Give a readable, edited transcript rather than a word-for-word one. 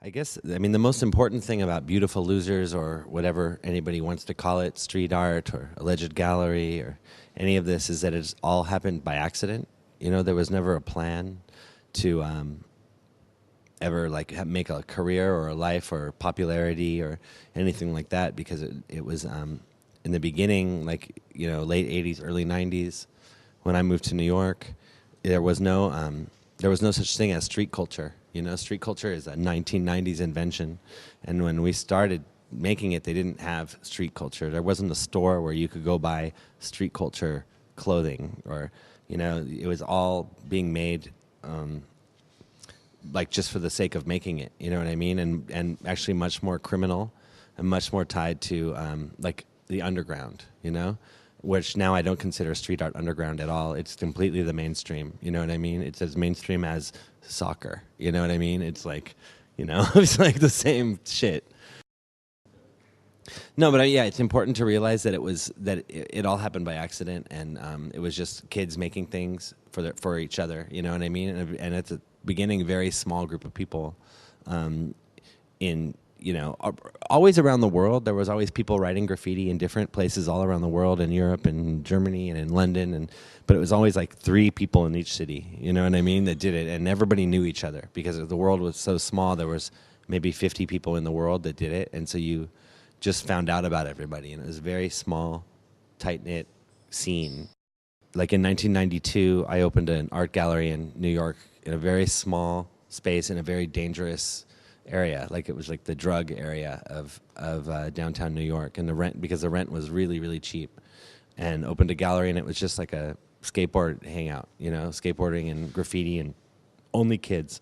I guess, I mean, the most important thing about Beautiful Losers or whatever anybody wants to call it, street art or alleged gallery or any of this, is that it's all happened by accident. You know, there was never a plan to ever like make a career or a life or popularity or anything like that, because it was in the beginning, like, you know, late 80s, early 90s, when I moved to New York, there was no such thing as street culture. You know, street culture is a 1990s invention, and when we started making it, they didn't have street culture. There wasn't a store where you could go buy street culture clothing, or, you know, it was all being made like just for the sake of making it. You know what I mean? And actually much more criminal and much more tied to like the underground. You know, which now I don't consider street art underground at all. It's completely the mainstream. You know what I mean? It's as mainstream as soccer. You know what I mean? It's like, you know, it's like the same shit. No, but yeah, it's important to realize that it all happened by accident, and it was just kids making things for each other. You know what I mean? And at the beginning, a very small group of people, in, you know, always around the world. There was always people writing graffiti in different places all around the world, in Europe and Germany and in London, but it was always like three people in each city. You know what I mean? That did it, and everybody knew each other because the world was so small. There was maybe 50 people in the world that did it, and so you just found out about everybody, and it was a very small, tight-knit scene. Like in 1992, I opened an art gallery in New York in a very small space in a very dangerous area. Like it was like the drug area of downtown New York, and the rent was really, really cheap. And opened a gallery, and it was just like a skateboard hangout, you know, skateboarding and graffiti and only kids.